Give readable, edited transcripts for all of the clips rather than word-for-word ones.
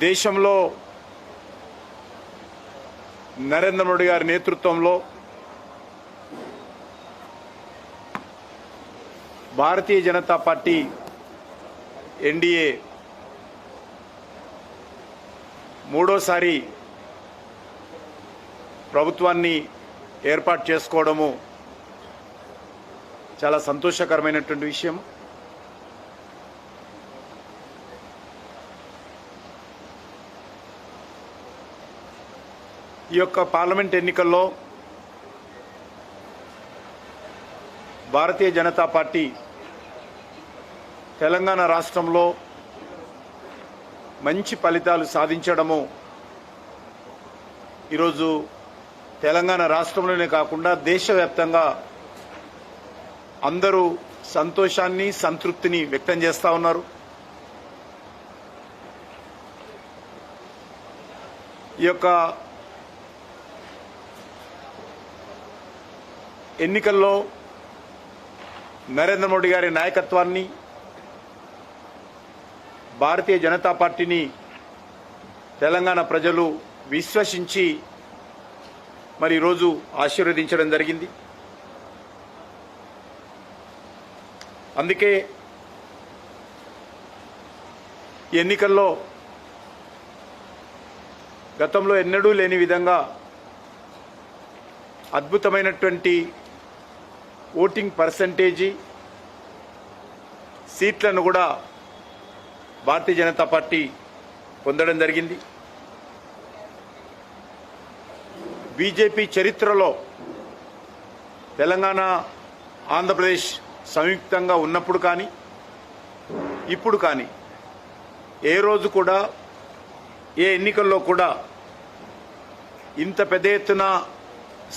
దేశంలో నరేంద్ర మోడీ గారి నేతృత్వంలో భారతీయ జనతా పార్టీ ఎన్డీఏ మూడోసారి ప్రభుత్వాన్ని ఏర్పాటు చేసుకోవడము చాలా సంతోషకరమైనటువంటి విషయం. ఈ యొక్క పార్లమెంట్ ఎన్నికల్లో భారతీయ జనతా పార్టీ తెలంగాణ రాష్ట్రంలో మంచి ఫలితాలు సాధించడము ఈరోజు తెలంగాణ రాష్ట్రంలోనే కాకుండా దేశవ్యాప్తంగా అందరూ సంతోషాన్ని సంతృప్తిని వ్యక్తం చేస్తూ ఉన్నారు. ఈ యొక్క ఎన్నికల్లో నరేంద్ర మోడీ గారి నాయకత్వాన్ని, భారతీయ జనతా పార్టీని తెలంగాణ ప్రజలు విశ్వసించి మరి ఈరోజు ఆశీర్వదించడం జరిగింది. అందుకే ఈ ఎన్నికల్లో గతంలో ఎన్నడూ లేని విధంగా అద్భుతమైనటువంటి ఓటింగ్ పర్సంటేజీ, సీట్లను కూడా భారతీయ జనతా పార్టీ పొందడం జరిగింది. బీజేపీ చరిత్రలో తెలంగాణ, ఆంధ్రప్రదేశ్ సంయుక్తంగా ఉన్నప్పుడు కానీ ఇప్పుడు కానీ ఏ రోజు కూడా ఏ ఎన్నికల్లో కూడా ఇంత పెద్ద ఎత్తున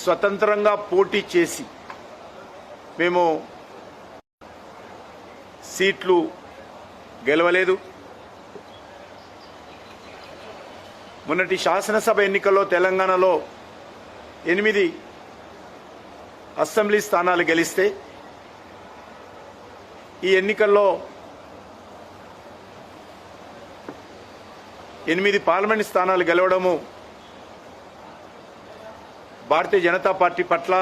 స్వతంత్రంగా పోటీ చేసి మేము సీట్లు గెలవలేదు. మొన్నటి శాసనసభ ఎన్నికల్లో తెలంగాణలో 8 అసెంబ్లీ స్థానాలు గెలిస్తే ఈ ఎన్నికల్లో 8 పార్లమెంట్ స్థానాలు గెలవడము భారతీయ జనతా పార్టీ పట్ల,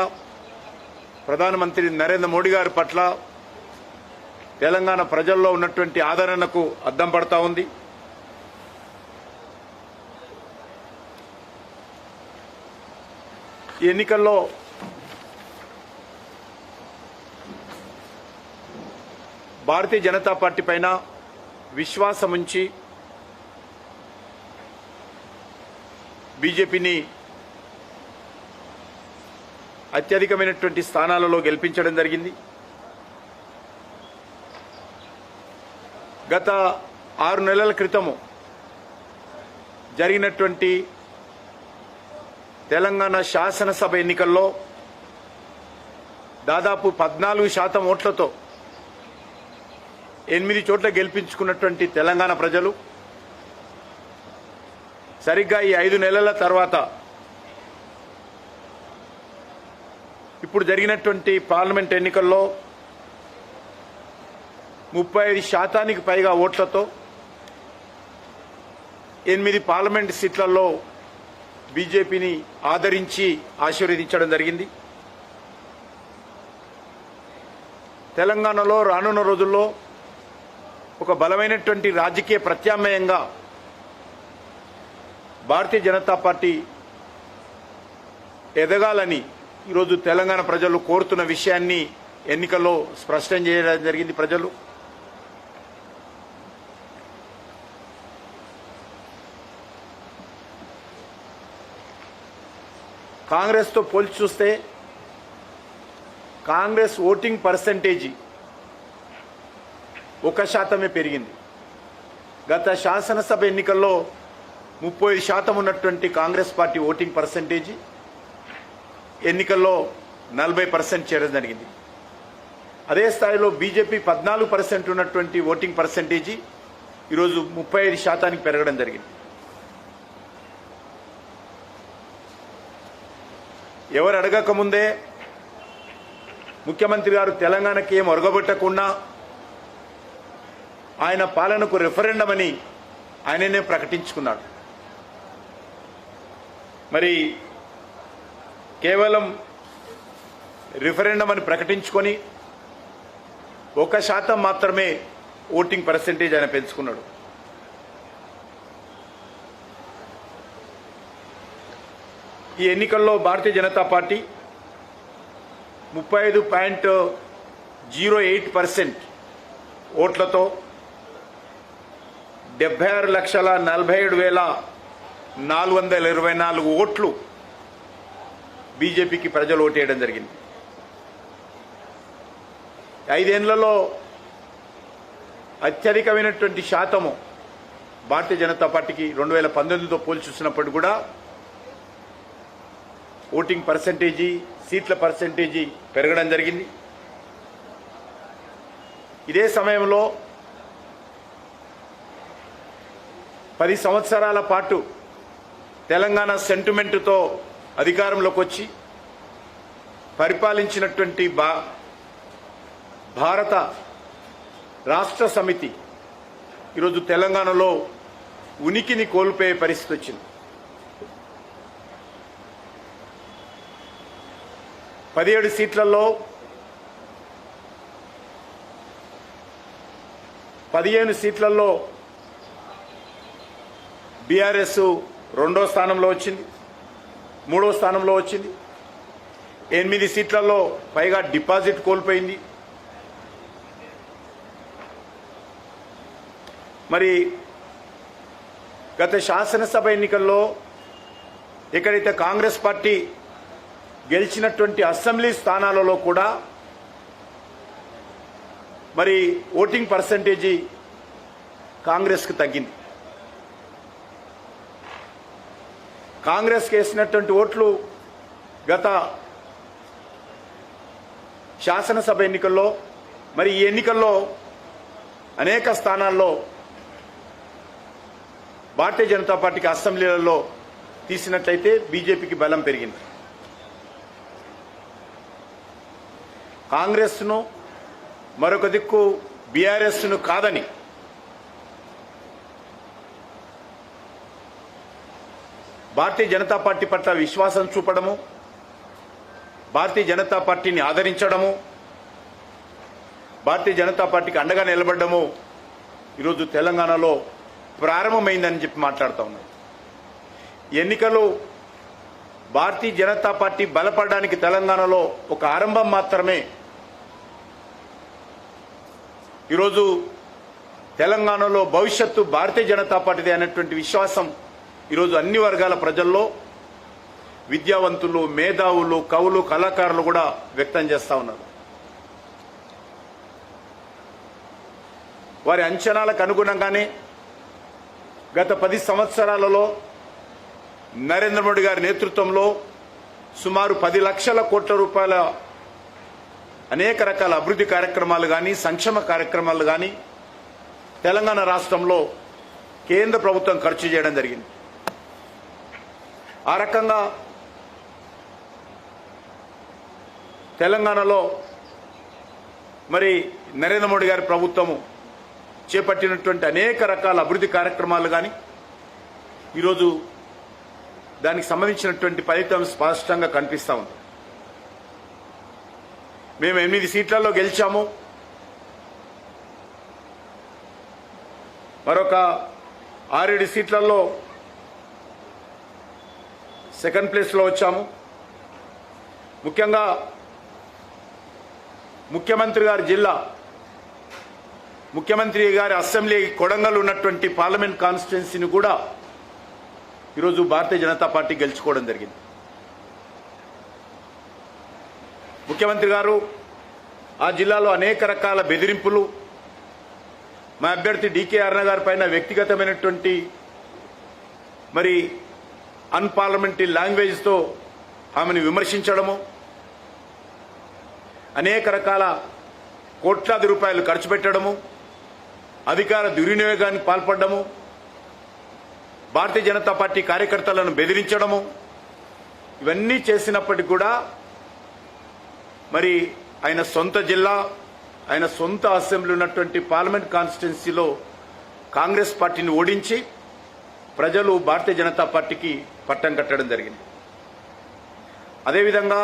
ప్రధానమంత్రి నరేంద్ర మోడీ గారి పట్ల తెలంగాణ ప్రజల్లో ఉన్నటువంటి ఆదరణకు అద్దం పడతా ఉంది. ఈ ఎన్నికల్లో భారతీయ జనతా పార్టీ పైన విశ్వాసం ఉంచి బీజేపీని అత్యధికమైనటువంటి స్థానాలలో గెలిపించడం జరిగింది. గత 6 నెలల క్రితము జరిగినటువంటి తెలంగాణ శాసనసభ ఎన్నికల్లో దాదాపు 14% ఓట్లతో 8 చోట్ల గెలిపించుకున్నటువంటి తెలంగాణ ప్రజలు సరిగ్గా ఈ 5 నెలల తర్వాత ఇప్పుడు జరిగినటువంటి పార్లమెంట్ ఎన్నికల్లో 35% పైగా ఓట్లతో 8 పార్లమెంట్ సీట్లలో బీజేపీని ఆదరించి ఆశీర్వదించడం జరిగింది. తెలంగాణలో రానున్న రోజుల్లో ఒక బలమైనటువంటి రాజకీయ ప్రత్యామ్నాయంగా భారతీయ జనతా పార్టీ ఎదగాలని ఈరోజు తెలంగాణ ప్రజలు కోరుతున్న విషయాన్ని ఎన్నికల్లో స్పష్టం చేయడం జరిగింది. ప్రజలు కాంగ్రెస్తో పోల్చి చూస్తే కాంగ్రెస్ ఓటింగ్ పర్సంటేజీ 1% పెరిగింది. గత శాసనసభ ఎన్నికల్లో 35% ఉన్నటువంటి కాంగ్రెస్ పార్టీ ఓటింగ్ పర్సంటేజీ ఎన్నికల్లో 40% చేరడం జరిగింది. అదే స్థాయిలో బీజేపీ 14% ఉన్నటువంటి ఓటింగ్ పర్సంటేజీ ఈరోజు 35% పెరగడం జరిగింది. ఎవరు అడగకముందే ముఖ్యమంత్రి గారు తెలంగాణకి ఏం ఒరగబెట్టకుండా ఆయన పాలనకు రెఫరెండం అని ఆయననే ప్రకటించుకున్నాడు. మరి కేవలం రిఫరెండం అని ప్రకటించుకొని 1% మాత్రమే ఓటింగ్ పర్సెంటేజ్ ఆయన పెంచుకున్నాడు. ఈ ఎన్నికల్లో భారతీయ జనతా పార్టీ 35.08% ఓట్లతో 76,47,424 ఓట్లు బీజేపీకి ప్రజలు ఓటేయడం జరిగింది. 5 ఏళ్లలో అత్యధికమైనటువంటి శాతము భారతీయ జనతా పార్టీకి 2019తో పోల్చి చూసినప్పుడు కూడా ఓటింగ్ పర్సెంటేజీ, సీట్ల పర్సెంటేజీ పెరగడం జరిగింది. ఇదే సమయంలో 10 సంవత్సరాల పాటు తెలంగాణ సెంటిమెంటుతో అధికారంలోకి వచ్చి పరిపాలించినటువంటి భారత రాష్ట్ర సమితి ఈరోజు తెలంగాణలో ఉనికిని కోల్పోయే పరిస్థితి వచ్చింది. 17 సీట్లలో 15 సీట్లలో బీఆర్ఎస్ 2వ స్థానంలో వచ్చింది, 3వ స్థానంలో వచ్చింది. 8 సీట్లలో పైగా డిపాజిట్ కోల్పోయింది. మరి గత శాసనసభ ఎన్నికల్లో ఎక్కడైతే కాంగ్రెస్ పార్టీ గెలిచినటువంటి అసెంబ్లీ స్థానాలలో కూడా మరి ఓటింగ్ పర్సెంటేజీ కాంగ్రెస్కి తగ్గింది. కాంగ్రెస్కి వేసినటువంటి ఓట్లు గత శాసనసభ ఎన్నికల్లో మరి ఈ ఎన్నికల్లో అనేక స్థానాల్లో భారతీయ జనతా పార్టీకి అసెంబ్లీలలో తీసినట్లయితే బీజేపీకి బలం పెరిగింది. కాంగ్రెస్ను మరొక దిక్కు బీఆర్ఎస్ను కాదని భారతీయ జనతా పార్టీ పట్ల విశ్వాసం చూపడము, భారతీయ జనతా పార్టీని ఆదరించడము, భారతీయ జనతా పార్టీకి అండగా నిలబడము ఈరోజు తెలంగాణలో ప్రారంభమైందని చెప్పి మాట్లాడుతూ ఉన్నారు. ఎన్నికలు భారతీయ జనతా పార్టీ బలపడడానికి తెలంగాణలో ఒక ఆరంభం మాత్రమే. ఈరోజు తెలంగాణలో భవిష్యత్తు భారతీయ జనతా పార్టీదే అనేటువంటి విశ్వాసం ఈరోజు అన్ని వర్గాల ప్రజల్లో, విద్యావంతులు, మేధావులు, కవులు, కళాకారులు కూడా వ్యక్తం చేస్తూ ఉన్నారు. వారి అంచనాలకు అనుగుణంగానే గత 10 సంవత్సరాలలో నరేంద్ర మోడీ గారి నేతృత్వంలో సుమారు 10 లక్షల కోట్ల రూపాయల అనేక రకాల అభివృద్ధి కార్యక్రమాలు కానీ, సంక్షేమ కార్యక్రమాలు కానీ తెలంగాణ రాష్ట్రంలో కేంద్ర ప్రభుత్వం ఖర్చు చేయడం జరిగింది. ఆ రకంగా తెలంగాణలో మరి నరేంద్ర మోడీ గారి ప్రభుత్వము చేపట్టినటువంటి అనేక రకాల అభివృద్ధి కార్యక్రమాలు కానీ ఈరోజు దానికి సంబంధించినటువంటి ఫలితం స్పష్టంగా కనిపిస్తూ ఉంది. మేము 8 సీట్లలో గెలిచాము, మరొక 6-7 సీట్లలో సెకండ్ ప్లేస్లో వచ్చాము. ముఖ్యంగా ముఖ్యమంత్రి గారి జిల్లా, ముఖ్యమంత్రి గారి అసెంబ్లీ కొడంగల్ ఉన్నటువంటి పార్లమెంట్ కాన్స్టిట్యున్సీని కూడా ఈరోజు భారతీయ జనతా పార్టీ గెలుచుకోవడం జరిగింది. ముఖ్యమంత్రి గారు ఆ జిల్లాలో అనేక రకాల బెదిరింపులు, మా అభ్యర్థి డీకే అరుణ గారి పైన వ్యక్తిగతమైనటువంటి మరి అన్పార్లమెంటరీ లాంగ్వేజ్తో ఆమెను విమర్శించడము, అనేక రకాల కోట్లాది రూపాయలు ఖర్చు పెట్టడము, అధికార దుర్వినియోగానికి పాల్పడము, భారతీయ జనతా పార్టీ కార్యకర్తలను బెదిరించడము, ఇవన్నీ చేసినప్పటికీ కూడా మరి ఆయన సొంత జిల్లా, ఆయన సొంత అసెంబ్లీ ఉన్నటువంటి పార్లమెంట్ కాన్స్టిట్యున్సీలో కాంగ్రెస్ పార్టీని ఓడించి ప్రజలు భారతీయ జనతా పార్టీకి పట్టం కట్టడం జరిగింది. అదేవిధంగా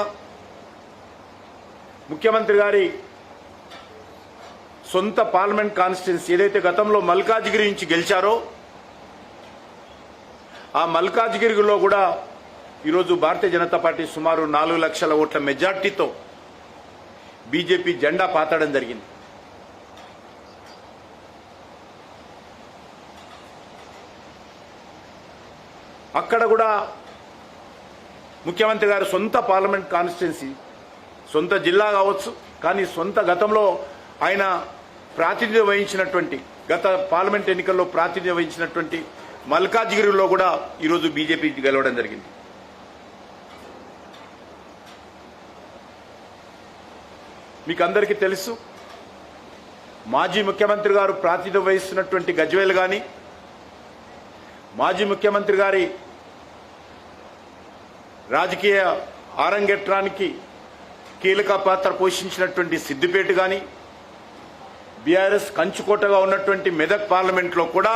ముఖ్యమంత్రి గారి సొంత పార్లమెంట్ కాన్స్టిట్యున్సీ ఏదైతే గతంలో మల్కాజ్గిరి నుంచి గెలిచారో ఆ మల్కాజ్గిరిలో కూడా ఈరోజు భారతీయ జనతా పార్టీ సుమారు 4 లక్షల ఓట్ల మెజార్టీతో బీజేపీ జెండా పాతడం జరిగింది. అక్కడ కూడా ముఖ్యమంత్రి గారు సొంత పార్లమెంట్ కాన్స్టిట్యున్సీ సొంత జిల్లా కావచ్చు, కానీ సొంత గతంలో ఆయన ప్రాతినిధ్యం వహించినటువంటి గత పార్లమెంట్ ఎన్నికల్లో ప్రాతినిధ్యం వహించినటువంటి మల్కాజ్గిరిలో కూడా ఈరోజు బీజేపీ గెలవడం జరిగింది. మీకు అందరికీ తెలుసు, మాజీ ముఖ్యమంత్రి గారు ప్రాతినిధ్యం వహిస్తున్నటువంటి గజ్వేల్ కానీ, మాజీ ముఖ్యమంత్రి గారి రాజకీయ ఆరంగేట్రానికి కీలక పాత్ర పోషించినటువంటి సిద్దిపేట కానీ, బీఆర్ఎస్ కంచుకోటగా ఉన్నటువంటి మెదక్ పార్లమెంట్లో కూడా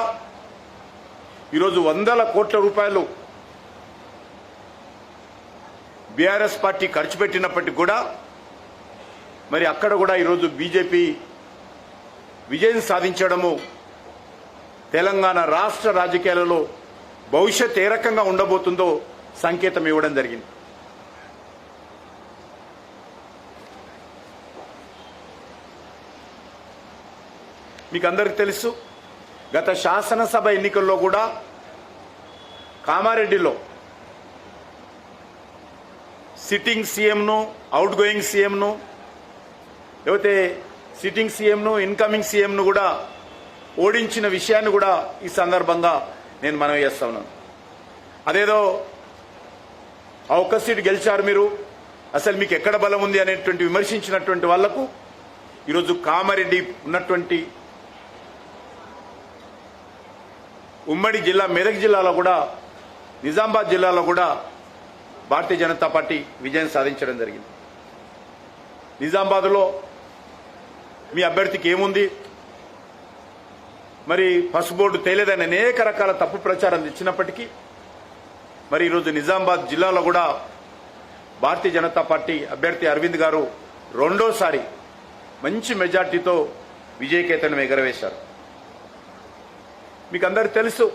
ఈరోజు 100 కోట్ల రూపాయలు బీఆర్ఎస్ పార్టీ ఖర్చు పెట్టినప్పటికీ కూడా మరి అక్కడ కూడా ఈరోజు బీజేపీ విజయం సాధించడము తెలంగాణ రాష్ట్ర రాజకీయాలలో భవిష్యత్ ఏ రకంగా ఉండబోతుందో సంకేతం ఇవ్వడం జరిగింది. మీకు అందరికీ తెలుసు, గత శాసనసభ ఎన్నికల్లో కూడా కామారెడ్డిలో సిట్టింగ్ సీఎంను, అవుట్ గోయింగ్ సీఎంను, లేకపోతే సిట్టింగ్ సీఎంను, ఇన్కమింగ్ సీఎంను కూడా ఓడించిన విషయాన్ని కూడా ఈ సందర్భంగా నేను మనవి చేస్తా ఉన్నాను. అదేదో ఆ ఒక్క సీటు గెలిచారు మీరు, అసలు మీకు ఎక్కడ బలం ఉంది అనేటువంటి విమర్శించినటువంటి వాళ్లకు ఈరోజు కామారెడ్డి ఉన్నటువంటి ఉమ్మడి జిల్లా మెదక్ జిల్లాలో కూడా, నిజామాబాద్ జిల్లాలో కూడా భారతీయ జనతా పార్టీ విజయం సాధించడం జరిగింది. నిజామాబాద్లో మీ అభ్యర్థికి ఏముంది, మరి పసుబోర్డు తేలేదని అనేక రకాల తప్పు ప్రచారం ఇచ్చినప్పటికీ మరి ఈరోజు నిజామాబాద్ జిల్లాలో కూడా భారతీయ జనతా పార్టీ అభ్యర్థి అరవింద్ గారు రెండోసారి మంచి మెజార్టీతో విజయకేతనం ఎగరవేశారు. మీకు అందరికీ తెలుసు,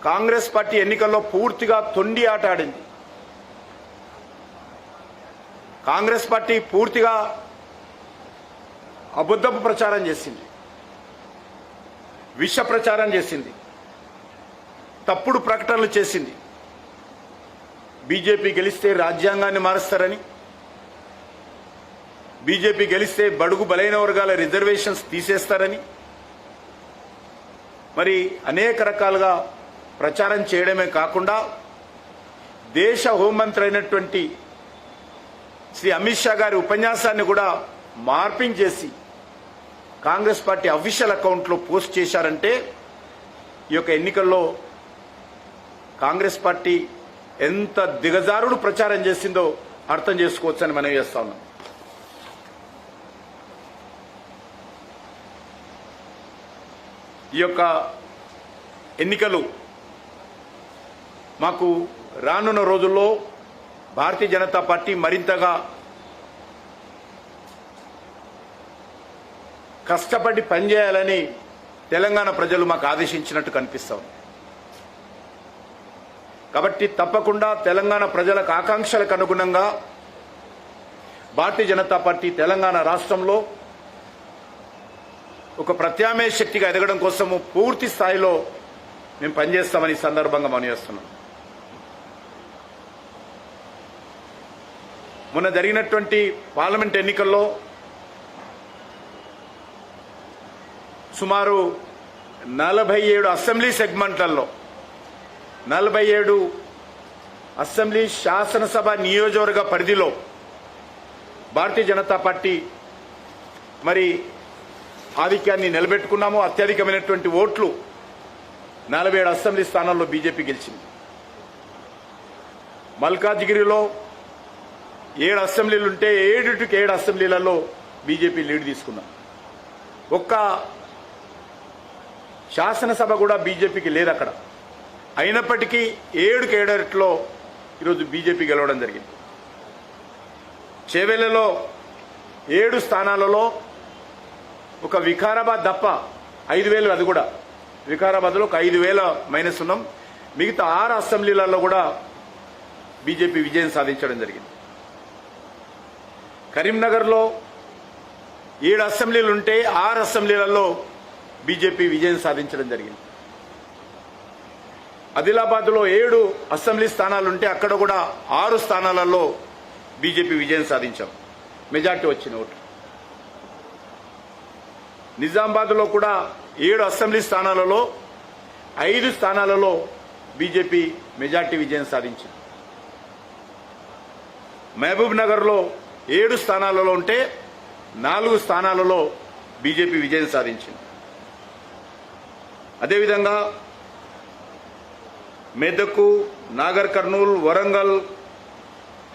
కాంగ్రెస్ పార్టీ ఎన్నికల్లో పూర్తిగా తొండి ఆట ఆడింది. కాంగ్రెస్ పార్టీ పూర్తిగా అబద్ధపు ప్రచారం చేసింది, విష ప్రచారం చేసింది, తప్పుడు ప్రకటనలు చేసింది. బీజేపీ గెలిస్తే రాజ్యాంగాన్ని మారుస్తారని, బీజేపీ గెలిస్తే బడుగు బలైన వర్గాల రిజర్వేషన్స్ తీసేస్తారని మరి అనేక రకాలుగా ప్రచారం చేయడమే కాకుండా దేశ హోంమంత్రి అయినటువంటి శ్రీ అమిత్ షా గారి ఉపన్యాసాన్ని కూడా మార్పింగ్ చేసి కాంగ్రెస్ పార్టీ అఫీషియల్ అకౌంట్లో పోస్ట్ చేశారంటే ఈ యొక్క ఎన్నికల్లో కాంగ్రెస్ పార్టీ ఎంత దిగజారుడు ప్రచారం చేసిందో అర్థం చేసుకోవచ్చని మనం చేస్తా ఉన్నాం. ఈ యొక్క ఎన్నికలు మాకు రానున్న రోజుల్లో భారతీయ జనతా పార్టీ మరింతగా కష్టపడి పనిచేయాలని తెలంగాణ ప్రజలు మాకు ఆదేశించినట్టు కనిపిస్తాం. కాబట్టి తప్పకుండా తెలంగాణ ప్రజలకు ఆకాంక్షలకు అనుగుణంగా భారతీయ జనతా పార్టీ తెలంగాణ రాష్ట్రంలో ఒక ప్రత్యామ్నాయ శక్తిగా ఎదగడం కోసము పూర్తి స్థాయిలో మేము పనిచేస్తామని ఈ సందర్భంగా మనం చేస్తున్నాం. మొన్న జరిగినటువంటి పార్లమెంట్ ఎన్నికల్లో సుమారు 47 అసెంబ్లీ సెగ్మెంట్లలో 47 అసెంబ్లీ శాసనసభ నియోజకవర్గ పరిధిలో భారతీయ జనతా పార్టీ మరి ఆధిక్యాన్ని నిలబెట్టుకున్నాము. అత్యధికమైనటువంటి ఓట్లు 47 అసెంబ్లీ స్థానాల్లో బీజేపీ గెలిచింది. మల్కాజ్గిరిలో 7 అసెంబ్లీలుంటే 7 అసెంబ్లీలలో బీజేపీ లీడ్ తీసుకున్నాం. ఒక్క శాసనసభ కూడా బీజేపీకి లేదు అక్కడ. అయినప్పటికీ 7 కేడర్లో ఈరోజు బీజేపీ గెలవడం జరిగింది. చేవెళ్లలో 7 స్థానాలలో ఒక వికారాబాద్ తప్ప 5,000, అది కూడా వికారాబాద్లో ఒక 5,000 మైనస్ ఉన్నాం. మిగతా 6 అసెంబ్లీలలో కూడా బీజేపీ విజయం సాధించడం జరిగింది. కరీంనగర్లో 7 అసెంబ్లీలు ఉంటే 6 అసెంబ్లీలలో బీజేపీ విజయం సాధించడం జరిగింది. ఆదిలాబాద్లో 7 అసెంబ్లీ స్థానాలుంటే అక్కడ కూడా 6 స్థానాలలో బీజేపీ విజయం సాధించాం, మెజార్టీ వచ్చిన ఓటు. నిజామాబాద్లో కూడా 7 అసెంబ్లీ స్థానాలలో 5 స్థానాలలో బీజేపీ మెజార్టీ విజయం సాధించింది. మహబూబ్ నగర్లో 7 స్థానాలలో ఉంటే 4 స్థానాలలో బీజేపీ విజయం సాధించింది. అదేవిధంగా మెదక్, నాగర్ కర్నూల్, వరంగల్,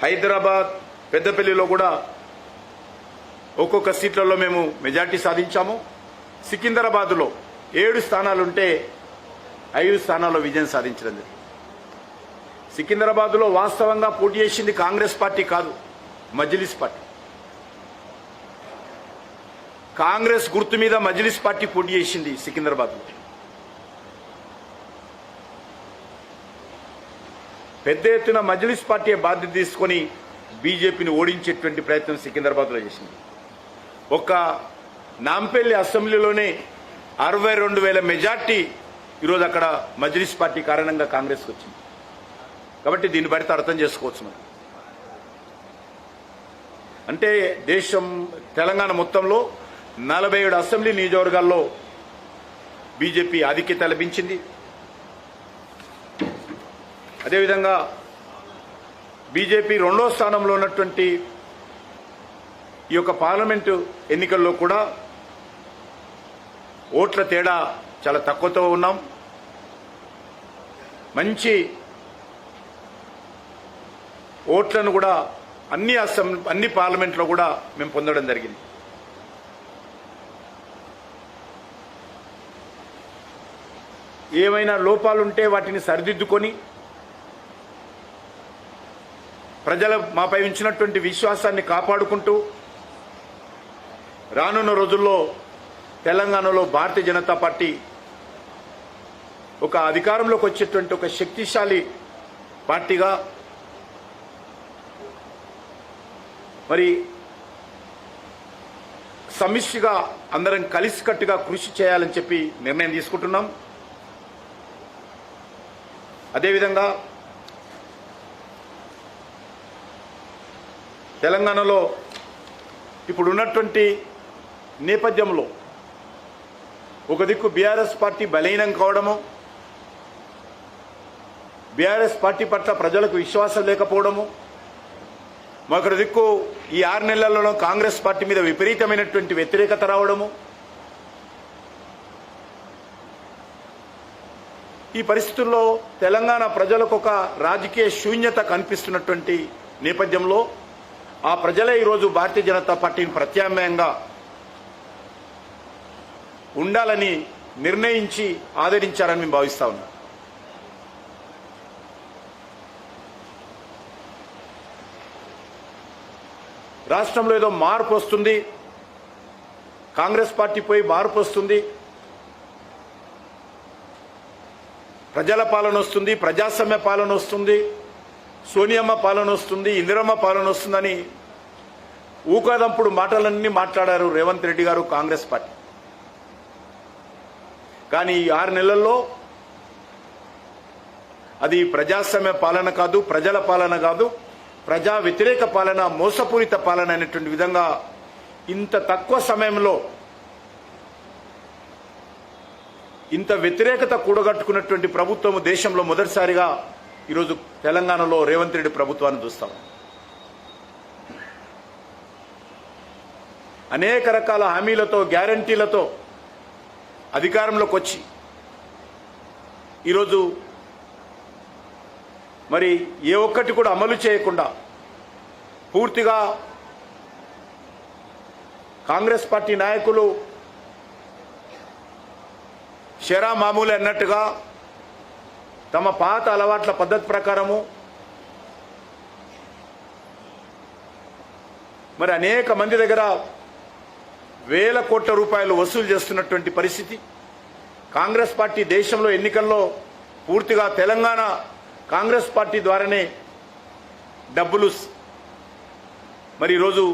హైదరాబాద్, పెద్దపల్లిలో కూడా ఒక్కొక్క సీట్లలో మేము మెజార్టీ సాధించాము. సికింద్రాబాద్లో 7 స్థానాలుంటే 5 స్థానాల్లో విజయం సాధించడం జరిగింది. సికింద్రాబాద్లో వాస్తవంగా పోటీ చేసింది కాంగ్రెస్ పార్టీ కాదు, మజ్లిస్ పార్టీ. కాంగ్రెస్ గుర్తు మీద మజ్లిస్ పార్టీ పోటీ చేసింది సికింద్రాబాద్లో. పెద్ద ఎత్తున మజ్లిస్ పార్టీ బాధ్యత తీసుకొని బీజేపీని ఓడించేటువంటి ప్రయత్నం సికింద్రాబాద్లో చేసింది. ఒక్క నాంపల్లి అసెంబ్లీలోనే 62,000 మెజార్టీ ఈరోజు అక్కడ మజ్లిస్ పార్టీ కారణంగా కాంగ్రెస్కి వచ్చింది. కాబట్టి దీన్ని బట్టి అర్థం చేసుకోవచ్చు మనం. అంటే దేశం తెలంగాణ మొత్తంలో 47 అసెంబ్లీ నియోజకవర్గాల్లో బీజేపీ ఆధిక్యత లభించింది. అదేవిధంగా బీజేపీ 2వ స్థానంలో ఉన్నటువంటి ఈ యొక్క పార్లమెంటు ఎన్నికల్లో కూడా ఓట్ల తేడా చాలా తక్కువతో ఉన్నాం. మంచి ఓట్లను కూడా అన్ని పార్లమెంట్లో కూడా మేము పొందడం జరిగింది. ఏమైనా లోపాలుంటే వాటిని సరిదిద్దుకొని ప్రజల మాపై ఉంచినటువంటి విశ్వాసాన్ని కాపాడుకుంటూ రానున్న రోజుల్లో తెలంగాణలో భారతీయ జనతా పార్టీ ఒక అధికారంలోకి వచ్చేటువంటి ఒక శక్తిశాలి పార్టీగా మరి సమిష్టిగా అందరం కలిసికట్టుగా కృషి చేయాలని చెప్పి నిర్ణయం తీసుకుంటున్నాం. అదేవిధంగా తెలంగాణలో ఇప్పుడు ఉన్నటువంటి నేపథ్యంలో ఒక దిక్కు బీఆర్ఎస్ పార్టీ బలహీనం కావడము, బీఆర్ఎస్ పార్టీ పట్ల ప్రజలకు విశ్వాసం లేకపోవడము, మరొక దిక్కు ఈ 6 నెలలలో కాంగ్రెస్ పార్టీ మీద విపరీతమైనటువంటి వ్యతిరేకత రావడము, ఈ పరిస్థితుల్లో తెలంగాణ ప్రజలకు ఒక రాజకీయ శూన్యత కనిపిస్తున్నటువంటి నేపథ్యంలో ఆ ప్రజలే ఈరోజు భారతీయ జనతా పార్టీని ప్రత్యామ్నాయంగా ఉండాలని నిర్ణయించి ఆదరించారని మేము భావిస్తా ఉన్నాం. రాష్ట్రంలో ఏదో మార్పు వస్తుంది, కాంగ్రెస్ పార్టీ పోయి మార్పు వస్తుంది, ప్రజల పాలన వస్తుంది, ప్రజాస్వామ్య పాలన వస్తుంది, సోనియమ్మ పాలన వస్తుంది, ఇందిరమ్మ పాలన వస్తుందని ఊకాదంపుడు మాటలన్నీ మాట్లాడారు రేవంత్ రెడ్డి గారు, కాంగ్రెస్ పార్టీ. కానీ ఈ 6 నెలల్లో అది ప్రజాస్వామ్య పాలన కాదు, ప్రజల పాలన కాదు, ప్రజా వ్యతిరేక పాలన, మోసపూరిత పాలన అనేటువంటి విధంగా ఇంత తక్కువ సమయంలో ఇంత వ్యతిరేకత కూడగట్టుకున్నటువంటి ప్రభుత్వం దేశంలో మొదటిసారిగా ఈరోజు తెలంగాణలో రేవంత్ రెడ్డి ప్రభుత్వాన్ని చూస్తాం. అనేక రకాల హామీలతో, గ్యారంటీలతో అధికారంలోకి వచ్చి ఈరోజు మరి ఏ ఒక్కటి కూడా అమలు చేయకుండా పూర్తిగా కాంగ్రెస్ పార్టీ నాయకులు షరా మామూలు అన్నట్టుగా తమ పాత అలవాట్ల పద్ధతి ప్రకారము మరి అనేక మంది దగ్గర వేల కోట్ల రూపాయలు వసూలు చేస్తున్నటువంటి పరిస్థితి. కాంగ్రెస్ పార్టీ దేశంలో ఎన్నికల్లో పూర్తిగా తెలంగాణ కాంగ్రెస్ పార్టీ ద్వారానే డబ్బులు మరి ఈరోజు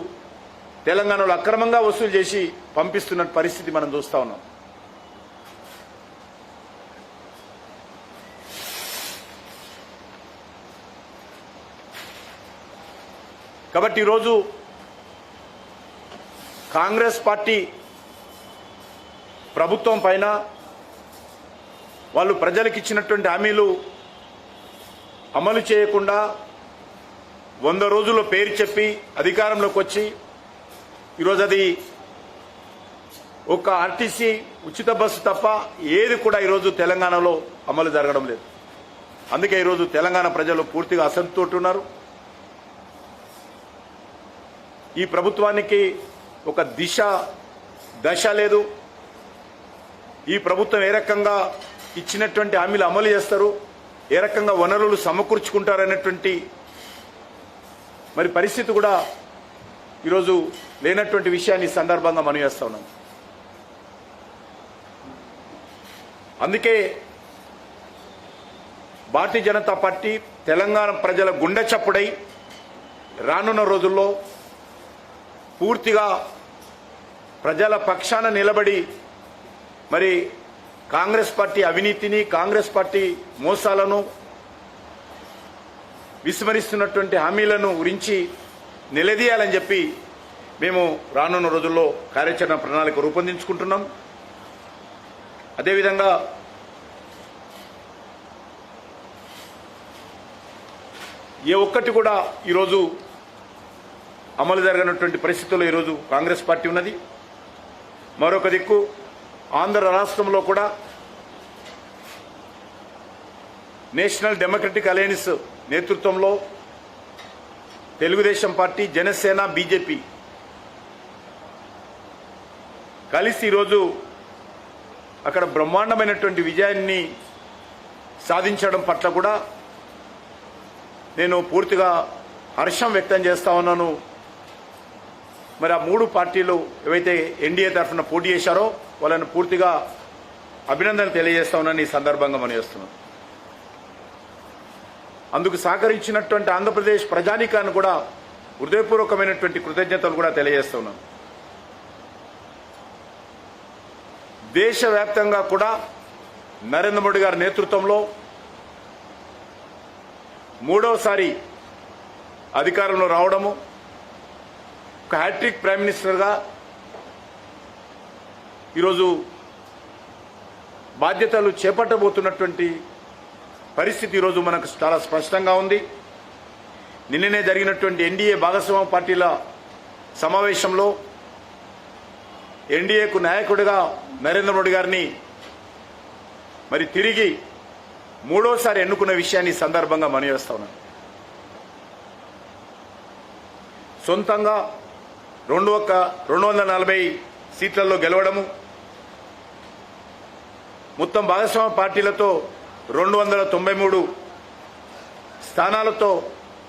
తెలంగాణలో అక్రమంగా వసూలు చేసి పంపిస్తున్న పరిస్థితి మనం చూస్తా ఉన్నాం. కాబట్టి ఈరోజు కాంగ్రెస్ పార్టీ ప్రభుత్వం పైన వాళ్ళు ప్రజలకు ఇచ్చినటువంటి హామీలు అమలు చేయకుండా 100 రోజుల్లో పేరు చెప్పి అధికారంలోకి వచ్చి ఈరోజు అది ఒక ఆర్టీసీ ఉచిత బస్సు తప్ప ఏది కూడా ఈరోజు తెలంగాణలో అమలు జరగడం లేదు. అందుకే ఈరోజు తెలంగాణ ప్రజలు పూర్తిగా అసంతృప్తితో ఉన్నారు. ఈ ప్రభుత్వానికి ఒక దశ లేదు. ఈ ప్రభుత్వం ఏ రకంగా ఇచ్చినటువంటి హామీలు అమలు చేస్తారు, ఏ రకంగా వనరులు సమకూర్చుకుంటారనేటువంటి మరి పరిస్థితి కూడా ఈరోజు లేనటువంటి విషయాన్ని ఈ సందర్భంగా మనం చేస్తా ఉన్నాం. అందుకే భారతీయ జనతా పార్టీ తెలంగాణ ప్రజల గుండె చప్పుడై రానున్న రోజుల్లో పూర్తిగా ప్రజల పక్షాన నిలబడి మరి కాంగ్రెస్ పార్టీ అవినీతిని, కాంగ్రెస్ పార్టీ మోసాలను, విస్మరిస్తున్నటువంటి హామీలను గురించి నిలదీయాలని చెప్పి మేము రానున్న రోజుల్లో కార్యాచరణ ప్రణాళిక రూపొందించుకుంటున్నాం. అదేవిధంగా ఏ ఒక్కటి కూడా ఈరోజు అమలు జరగనటువంటి పరిస్థితుల్లో ఈరోజు కాంగ్రెస్ పార్టీ ఉన్నది. మరొక దిక్కు ఆంధ్ర రాష్ట్రంలో కూడా నేషనల్ డెమోక్రటిక్ అలయన్స్ నేతృత్వంలో తెలుగుదేశం పార్టీ, జనసేన, బీజేపీ కలిసి ఈరోజు అక్కడ బ్రహ్మాండమైనటువంటి విజయాన్ని సాధించడం పట్ల కూడా నేను పూర్తిగా హర్షం వ్యక్తం చేస్తా ఉన్నాను. మరి ఆ 3 పార్టీలు ఏవైతే ఎన్డీఏ తరఫున పోటీ చేశారో వాళ్ళని పూర్తిగా అభినందనలు తెలియజేస్తా ఉన్నాను ఈ సందర్భంగా మనం చేస్తున్నాం. అందుకు సహకరించినటువంటి ఆంధ్రప్రదేశ్ ప్రజానీకాన్ని కూడా హృదయపూర్వకమైనటువంటి కృతజ్ఞతలు కూడా తెలియజేస్తా ఉన్నాం. దేశవ్యాప్తంగా కూడా నరేంద్ర మోడీ గారి నేతృత్వంలో 3వసారి అధికారంలో రావడము, ఒక హ్యాట్రిక్ ప్రైమ్ మినిస్టర్గా ఈరోజు బాధ్యతలు చేపట్టబోతున్నటువంటి పరిస్థితి ఈరోజు మనకు చాలా స్పష్టంగా ఉంది. నిన్ననే జరిగినటువంటి ఎన్డీఏ భాగస్వామ్య పార్టీల సమావేశంలో ఎన్డీఏకు నాయకుడిగా నరేంద్ర మోడీ గారిని మరి తిరిగి 3వసారి ఎన్నుకున్న విషయాన్ని సందర్భంగా మనం చేస్తా ఉన్నాం. సొంతంగా 240 సీట్లలో గెలవడము, మొత్తం భాగస్వామ్య పార్టీలతో 293 స్థానాలతో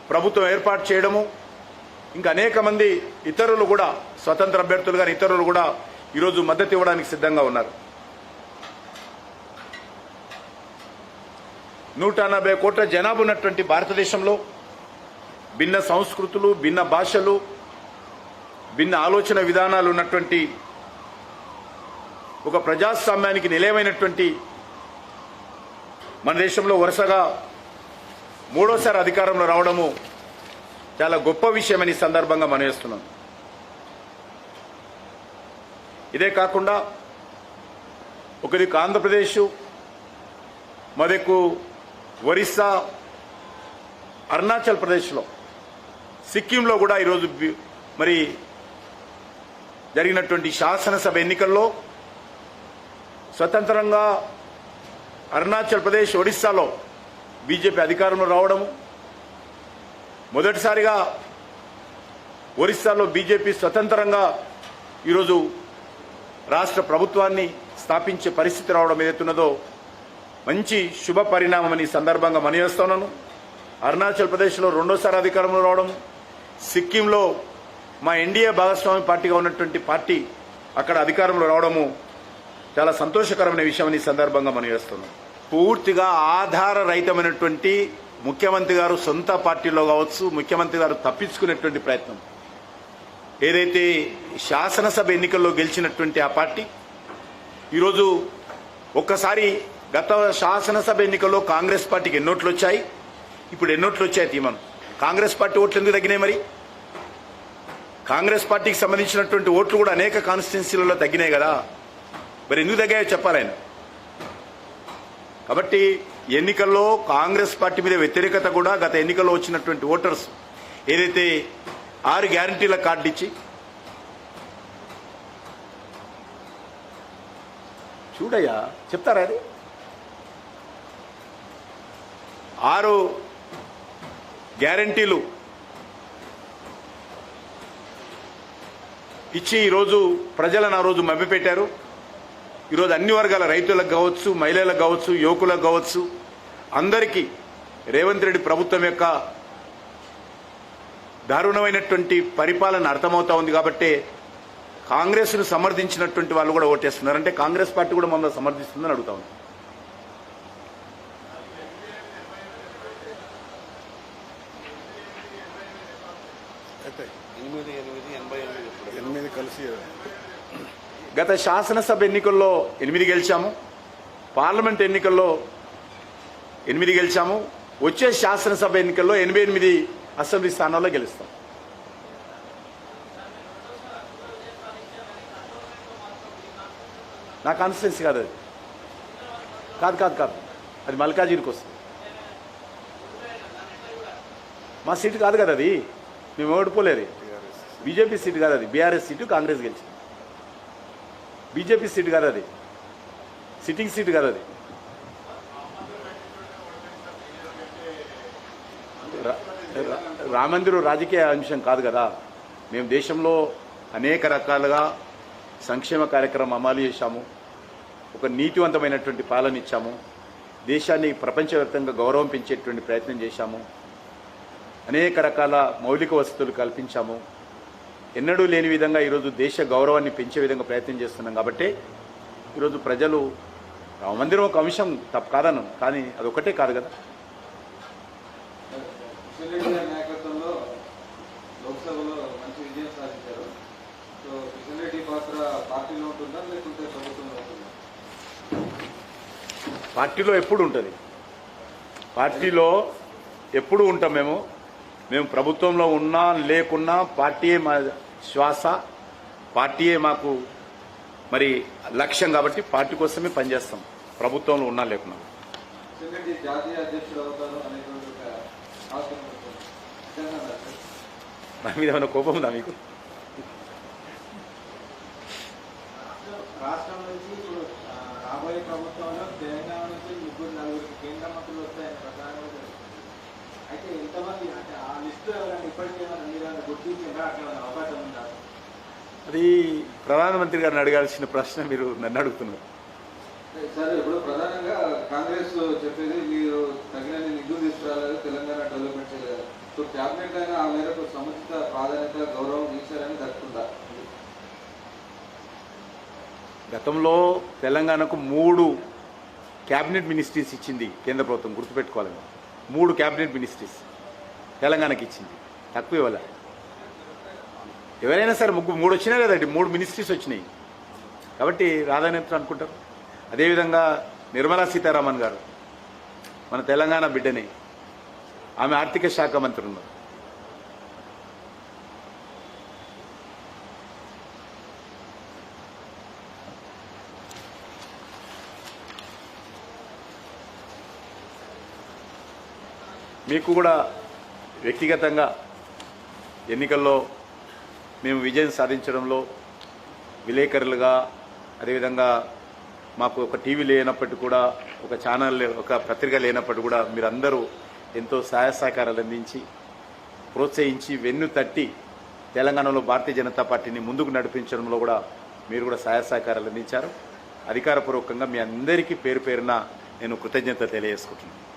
ప్రభుత్వం ఏర్పాటు చేయడము, ఇంకా అనేక మంది ఇతరులు కూడా స్వతంత్ర అభ్యర్థులు కానీ ఇతరులు కూడా ఈరోజు మద్దతు ఇవ్వడానికి సిద్ధంగా ఉన్నారు. 180 కోట్ల జనాభా ఉన్నటువంటి భారతదేశంలో భిన్న సంస్కృతులు, భిన్న భాషలు, భిన్న ఆలోచన విధానాలు ఉన్నటువంటి ఒక ప్రజాస్వామ్యానికి నిలయమైనటువంటి మన దేశంలో వరుసగా 3వసారి అధికారంలో రావడము చాలా గొప్ప విషయమని సందర్భంగా మనం చేస్తున్నాం. ఇదే కాకుండా ఒక దిక్కు ఆంధ్రప్రదేశ్, మరొక ఒరిస్సా, అరుణాచల్ ప్రదేశ్లో, సిక్కింలో కూడా ఈరోజు మరి జరిగినటువంటి శాసనసభ ఎన్నికల్లో స్వతంత్రంగా అరుణాచల్ ప్రదేశ్, ఒడిశాలో బీజేపీ అధికారంలో రావడము, మొదటిసారిగా ఒరిస్సాలో బీజేపీ స్వతంత్రంగా ఈరోజు రాష్ట్ర ప్రభుత్వాన్ని స్థాపించే పరిస్థితి రావడం ఏదైతున్నదో మంచి శుభ పరిణామం ఈ సందర్భంగా మనయేస్తున్నాను. అరుణాచల్ ప్రదేశ్లో రెండోసారి అధికారంలో రావడం, సిక్కింలో మా ఎన్డీఏ భాగస్వామి పార్టీగా ఉన్నటువంటి పార్టీ అక్కడ అధికారంలో రావడము చాలా సంతోషకరమైన విషయం ఈ సందర్భంగా మనయేస్తున్నాం. పూర్తిగా ఆధార రహితమైనటువంటి ముఖ్యమంత్రి గారు సొంత పార్టీలో కావచ్చు, ముఖ్యమంత్రి గారు తప్పించుకునేటువంటి ప్రయత్నం ఏదైతే శాసనసభ ఎన్నికల్లో గెలిచినటువంటి ఆ పార్టీ ఈరోజు ఒక్కసారి గత శాసనసభ ఎన్నికల్లో కాంగ్రెస్ పార్టీకి ఎన్నోట్లు వచ్చాయి, ఇప్పుడు ఎన్నోట్లు వచ్చాయి తీమను. కాంగ్రెస్ పార్టీ ఓట్లు ఎందుకు తగ్గినాయి? మరి కాంగ్రెస్ పార్టీకి సంబంధించినటువంటి ఓట్లు కూడా అనేక కాన్స్టిట్యున్సీలలో తగ్గినాయి కదా, మరి ఎందుకు తగ్గాయో చెప్పాలి ఆయన. కాబట్టి ఎన్నికల్లో కాంగ్రెస్ పార్టీ మీద వ్యతిరేకత కూడా గత ఎన్నికల్లో వచ్చినటువంటి ఓటర్స్ ఏదైతే 6 గ్యారంటీల కార్డు ఇచ్చి చూడయ్యా చెప్తారా అది 6 గ్యారంటీలు ఇచ్చి ఈరోజు ప్రజలను ఆ రోజు మభ్యపెట్టారు. ఈరోజు అన్ని వర్గాల రైతులకు కావచ్చు, మహిళలకు కావచ్చు, యువకులకు కావచ్చు, అందరికీ రేవంత్ రెడ్డి ప్రభుత్వం యొక్క దారుణమైనటువంటి పరిపాలన అర్థమవుతా ఉంది. కాబట్టి కాంగ్రెస్ను సమర్థించినటువంటి వాళ్ళు కూడా ఓటేస్తున్నారు. అంటే కాంగ్రెస్ పార్టీ కూడా మమ్మల్ని సమర్థిస్తుందని అడుగుతా ఉంది. గత శాసనసభ ఎన్నికల్లో 8 గెలిచాము, పార్లమెంట్ ఎన్నికల్లో 8 గెలిచాము. వచ్చే శాసనసభ ఎన్నికల్లో 88 అసెంబ్లీ స్థానాల్లో గెలుస్తాం. నా కాన్స్టిట్యున్సీ కాదు అది, కాదు అది మల్కాజిగిరికి వస్తుంది. మా సీటు కాదు కదా అది, మేము ఓడిపోలేదు. బీజేపీ సీటు కాదు అది, బీఆర్ఎస్ సీటు, కాంగ్రెస్ గెలిచింది. బీజేపీ సీటు కాదు అది, సిట్టింగ్ సీటు కాదు అది. రామందిరం రాజకీయ అంశం కాదు కదా. మేము దేశంలో అనేక రకాలుగా సంక్షేమ కార్యక్రమం అమలు చేశాము, ఒక నీతివంతమైనటువంటి పాలన ఇచ్చాము, దేశాన్ని ప్రపంచవ్యాప్తంగా గౌరవం పెంచేటువంటి ప్రయత్నం చేశాము, అనేక రకాల మౌలిక వసతులు కల్పించాము. ఎన్నడూ లేని విధంగా ఈరోజు దేశ గౌరవాన్ని పెంచే విధంగా ప్రయత్నం చేస్తున్నాం. కాబట్టి ఈరోజు ప్రజలు రామమందిరం ఒక అంశం తప్పు కాదను, కానీ అదొకటే కాదు కదా. నాయకత్వంలో లోక్సభలో మంచి విజయం సాధించారు. సో కిషన్ రెడ్డి పాత్ర పార్టీలో ఉంటుందా లేకుంటే ప్రభుత్వంలో ఉంటుందా? పార్టీలో ఎప్పుడు ఉంటుంది, పార్టీలో ఎప్పుడు ఉంటాం. మేము ప్రభుత్వంలో ఉన్నా లేకున్నా పార్టీయే మా శ్వాస, పార్టీయే మాకు మరి లక్ష్యం. కాబట్టి పార్టీ కోసమే పనిచేస్తాం, ప్రభుత్వంలో ఉన్నా లేకున్నా. కిషన్ రెడ్డి జాతీయ అధ్యక్షుడు అవుతారు అనేటువంటి నా మీద ఏమైనా కోపం ఉందా మీకు? రాష్ట్రం నుంచి ఇప్పుడు రాబోయే ప్రభుత్వంలో తెలంగాణ నుంచి 3-4 కేంద్ర మంత్రులు వస్తాయని ప్రధానంగా. అయితే ఎంతమంది అంటే ఆ లిస్టు ఇప్పటికేమైనా మీరు గుర్తించారా, అట్లా అవకాశం ఉందా? అది ప్రధానమంత్రి గారిని అడగాల్సిన ప్రశ్న మీరు నన్ను అడుగుతున్నారు. సరే, ఇప్పుడు ప్రధానంగా కాంగ్రెస్ చెప్పేది మీరు తగినన్ని నిధులు తీసుకురాలేదు, తెలంగాణ డెవలప్మెంట్ చేయలేదు. సో క్యాబినెట్ అయినా ఆ మేరకు సముచిత ప్రాధాన్యత గౌరవం ఇచ్చారని దక్కుతుందా? గతంలో తెలంగాణకు 3 క్యాబినెట్ మినిస్ట్రీస్ ఇచ్చింది కేంద్ర ప్రభుత్వం, గుర్తుపెట్టుకోవాలి. 3 క్యాబినెట్ మినిస్ట్రీస్ తెలంగాణకి ఇచ్చింది, తక్కువ ఇవ్వాల. ఎవరైనా సరే 3 వచ్చినాయి కదండి, 3 మినిస్ట్రీస్ వచ్చినాయి. కాబట్టి రాధానేత్ర అనుకుంటారు. అదేవిధంగా నిర్మలా సీతారామన్ గారు మన తెలంగాణ బిడ్డని, ఆమె ఆర్థిక శాఖ మంత్రి ఉన్నారు. మీకు కూడా వ్యక్తిగతంగా ఎన్నికల్లో మేము విజయం సాధించడంలో విలేకరులుగా, అదేవిధంగా మాకు ఒక టీవీ లేనప్పటికీ కూడా, ఒక ఛానల్, ఒక పత్రిక లేనప్పటికీ కూడా మీరందరూ ఎంతో సహాయ సహకారాలు అందించి, ప్రోత్సహించి, వెన్ను తట్టి తెలంగాణలో భారతీయ జనతా పార్టీని ముందుకు నడిపించడంలో కూడా మీరు కూడా సహాయ సహకారాలు అందించారు. అధికారపూర్వకంగా మీ అందరికీ పేరు పేరున నేను కృతజ్ఞత తెలియజేసుకుంటున్నాను.